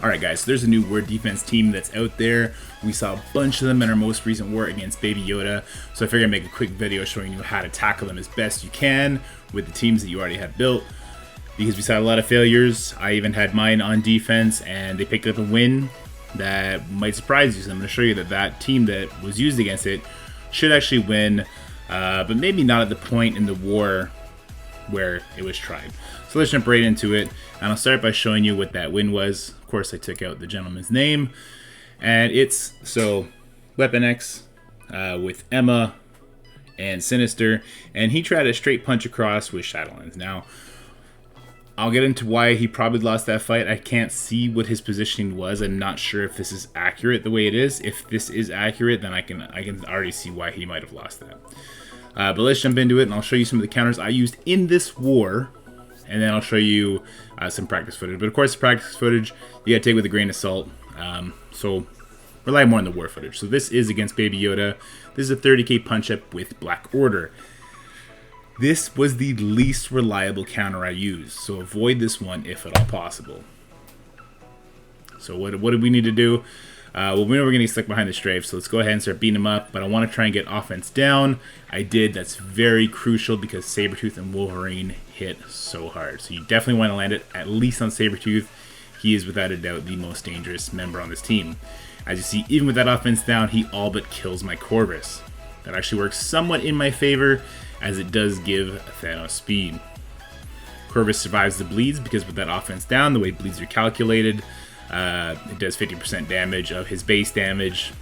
Alright guys, so there's a new war defense team that's out there. We saw a bunch of them in our most recent war against Baby Yoda, so I figured I'd make a quick video showing you how to tackle them as best you can with the teams that you already have built. Because we saw a lot of failures. I even had mine on defense and they picked up a win that might surprise you. So I'm going to show you that that team that was used against it should actually win, but maybe not at the point in the war where it was tried. So let's jump right into it, and I'll start by showing you what that win was. Of course, I took out the gentleman's name, and it's Weapon X with Emma and Sinister, and he tried a straight punch across with Shadowlands. Now, I'll get into why he probably lost that fight. I can't see what his positioning was. I'm not sure if this is accurate the way it is. If this is accurate, then I can already see why he might have lost that. But let's jump into it, and I'll show you some of the counters I used in this war, and then I'll show you some practice footage. But of course, the practice footage you gotta take with a grain of salt. So rely more on the war footage. So this is against Baby Yoda. This is a 30k punch-up with Black Order. This was the least reliable counter I used, so avoid this one if at all possible. So what do we need to do? Well, we know we're going to get stuck behind the strafe, so let's go ahead and start beating him up, but I want to try and get offense down. I did. That's very crucial because Sabretooth and Wolverine hit so hard. So you definitely want to land it at least on Sabretooth. He is without a doubt the most dangerous member on this team. As you see, even with that offense down, he all but kills my Corvus. That actually works somewhat in my favor, as it does give Thanos speed. Corvus survives the bleeds because with that offense down, the way bleeds are calculated, it does 50% damage of his base damage.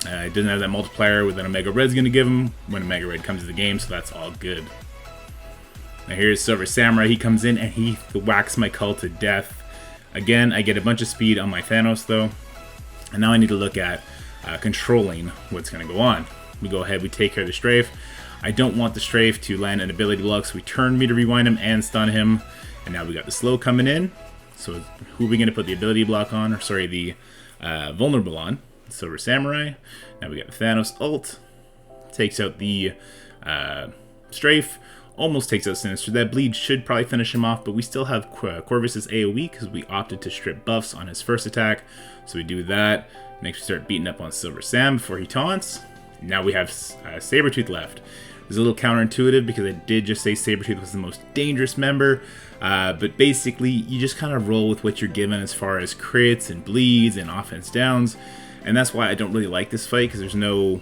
It doesn't have that multiplier with an Omega Red's going to give him when Omega Red comes to the game, so that's all good. Now here's Silver Samurai. He comes in and he whacks my Cult to death. Again, I get a bunch of speed on my Thanos though, and now I need to look at controlling what's going to go on. We go ahead, we take care of the strafe. I don't want the strafe to land an ability block, so we turn me to rewind him and stun him. And now we got the slow coming in. So who are we going to put the ability block on? Or sorry, the vulnerable on? Silver Samurai. Now we got the Thanos ult. Takes out the strafe. Almost takes out Sinister. That bleed should probably finish him off, but we still have Corvus's AoE because we opted to strip buffs on his first attack. So we do that. Next we start beating up on Silver Sam before he taunts. Now we have Sabretooth left. It's a little counterintuitive because I did just say Sabretooth was the most dangerous member, but basically you just kind of roll with what you're given as far as crits and bleeds and offense downs, and that's why I don't really like this fight, because there's no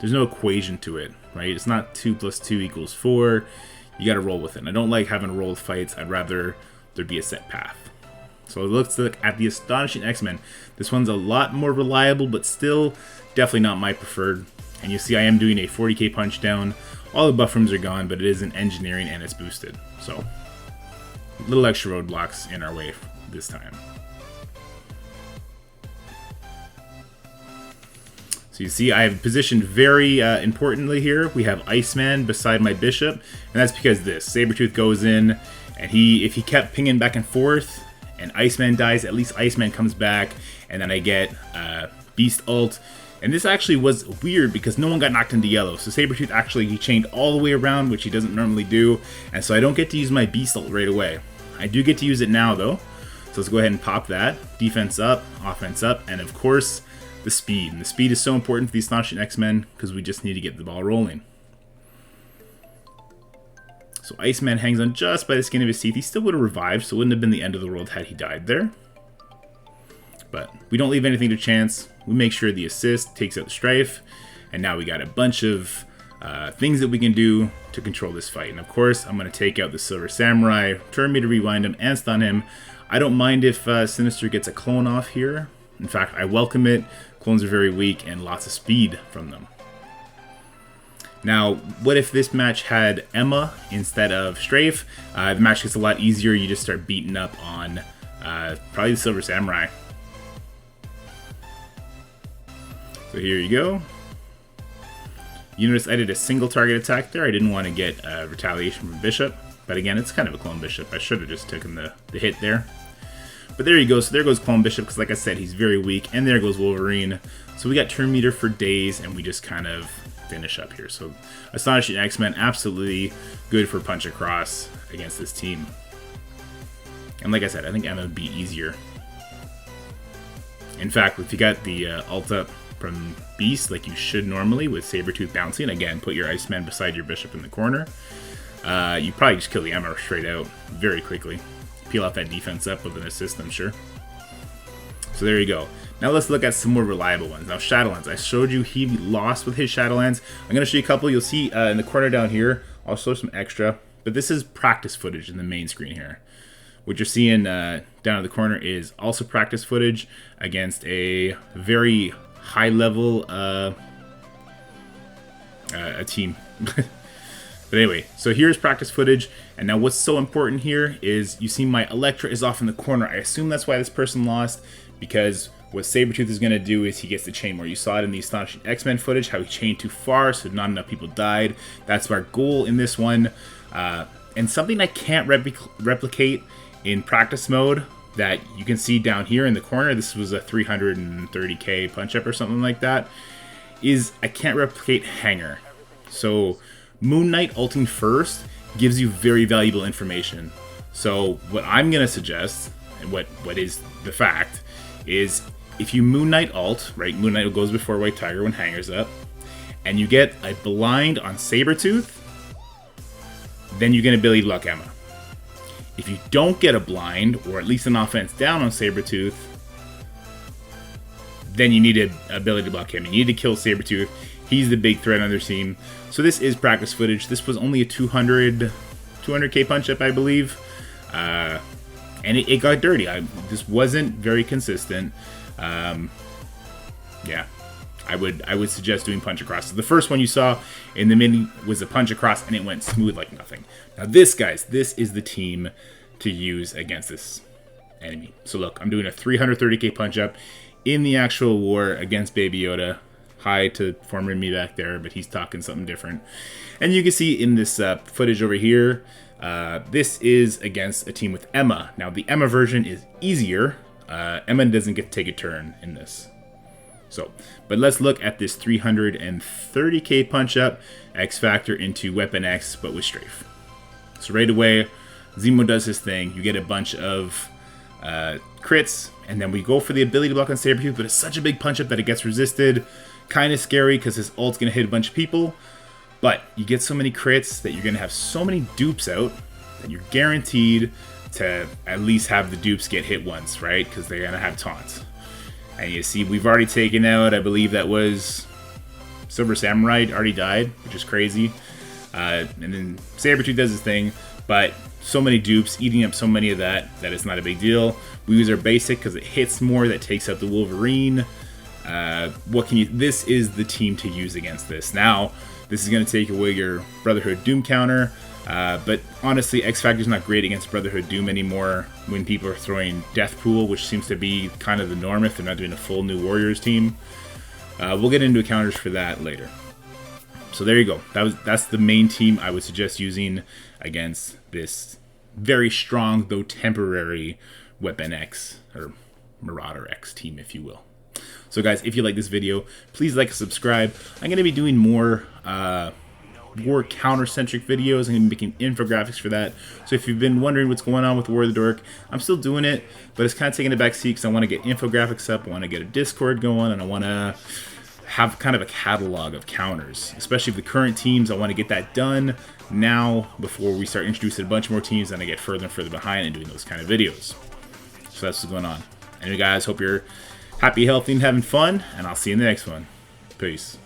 equation to it, right? It's not 2 + 2 = 4. You got to roll with it. And I don't like having to roll with fights. I'd rather there be a set path. So let's look at the Astonishing X-Men. This one's a lot more reliable, but still definitely not my preferred. And you see I am doing a 40k punch down. All the buff rooms are gone, but it is an engineering and it's boosted. So, little extra roadblocks in our way this time. So you see I have positioned very importantly here. We have Iceman beside my Bishop, and that's because this. Sabretooth goes in, and if he kept pinging back and forth, and Iceman dies, at least Iceman comes back, and then I get Beast ult. And this actually was weird because no one got knocked into yellow. So Sabretooth actually, he chained all the way around, which he doesn't normally do. And so I don't get to use my Beast ult right away. I do get to use it now though. So let's go ahead and pop that. Defense up, offense up, and of course, the speed. And the speed is so important for the Astonishing X-Men because we just need to get the ball rolling. So Iceman hangs on just by the skin of his teeth. He still would have revived, so it wouldn't have been the end of the world had he died there. But we don't leave anything to chance. We make sure the assist takes out the strafe, and now we got a bunch of things that we can do to control this fight. And of course, I'm going to take out the Silver Samurai, turn me to rewind him, and stun him. I don't mind if Sinister gets a clone off here. In fact, I welcome it. Clones are very weak and lots of speed from them. Now, what if this match had Emma instead of strafe? The match gets a lot easier. You just start beating up on probably the Silver Samurai. So here you go. You notice I did a single target attack there. I didn't want to get retaliation from Bishop. But again, it's kind of a clone Bishop. I should have just taken the hit there. But there you go. So there goes clone Bishop, because like I said, he's very weak. And there goes Wolverine. So we got turn meter for days, and we just kind of finish up here. So Astonishing X-Men, absolutely good for punch across against this team. And like I said, I think Emma would be easier. In fact, if you got the ult up from Beast, like you should normally with Sabretooth bouncing, again, put your Iceman beside your Bishop in the corner. You probably just kill the Emma straight out very quickly. Peel off that defense up with an assist, I'm sure. So there you go. Now let's look at some more reliable ones. Now Shadowlands, I showed you he lost with his Shadowlands. I'm going to show you a couple. You'll see in the corner down here, I'll show some extra. But this is practice footage in the main screen here. What you're seeing down in the corner is also practice footage against a very high level a team. But anyway, so here's practice footage, and now what's so important here is you see my Elektra is off in the corner. I assume that's why this person lost, because what Sabretooth is going to do is he gets to chain more. You saw it in the Astonishing X-Men footage, how he chained too far, so not enough people died. That's our goal in this one. And something I can't replicate in practice mode that you can see down here in the corner, this was a 330k punch-up or something like that, is I can't replicate Hanger. So Moon Knight ulting first gives you very valuable information. So what I'm going to suggest, and what is the fact, is if you Moon Knight ult, right, Moon Knight goes before White Tiger when Hanger's up, and you get a blind on Sabretooth, then you're going to ability block Emma. If you don't get a blind, or at least an offense down on Sabretooth, then you need an ability to block him. You need to kill Sabretooth. He's the big threat on their team. So this is practice footage. This was only a 200k punch-up, I believe. And it got dirty. This wasn't very consistent. Yeah, I would suggest doing punch across. So the first one you saw in the mini was a punch across, and it went smooth like nothing. Now this, guys, this is the team to use against this enemy. So look, I'm doing a 330k punch-up in the actual war against Baby Yoda. Hi to former me back there, but he's talking something different. And you can see in this footage over here, this is against a team with Emma. Now, the Emma version is easier. Emma doesn't get to take a turn in this. So, but let's look at this 330k punch-up X Factor into Weapon X, but with Strafe. So right away, Zemo does his thing. You get a bunch of crits, and then we go for the ability to block on Sabretooth, but it's such a big punch-up that it gets resisted. Kind of scary because his ult's going to hit a bunch of people, but you get so many crits that you're going to have so many dupes out that you're guaranteed to at least have the dupes get hit once, right? Because they're going to have taunts. And you see, we've already taken out, I believe that was Silver Samurai, already died, which is crazy. And then Sabretooth does his thing, but so many dupes, eating up so many of that it's not a big deal. We use our basic because it hits more, that takes out the Wolverine. This is the team to use against this. Now, this is going to take away your Brotherhood Doom counter, but honestly, X Factor's not great against Brotherhood Doom anymore when people are throwing Death Pool, which seems to be kind of the norm if they're not doing a full New Warriors team. We'll get into counters for that later. So there you go. That's the main team I would suggest using against this very strong, though temporary, Weapon X, or MarauderX team, if you will. So guys, if you like this video, please like and subscribe. I'm going to be doing more war counter-centric videos. I'm going to be making infographics for that. So if you've been wondering what's going on with War of the Dork, I'm still doing it, but it's kind of taking a back seat because I want to get infographics up, I want to get a Discord going, and I want to have kind of a catalog of counters. Especially the current teams, I want to get that done now before we start introducing a bunch more teams and I get further and further behind in doing those kind of videos. So that's what's going on. Anyway guys, hope you're happy, healthy, and having fun, and I'll see you in the next one. Peace.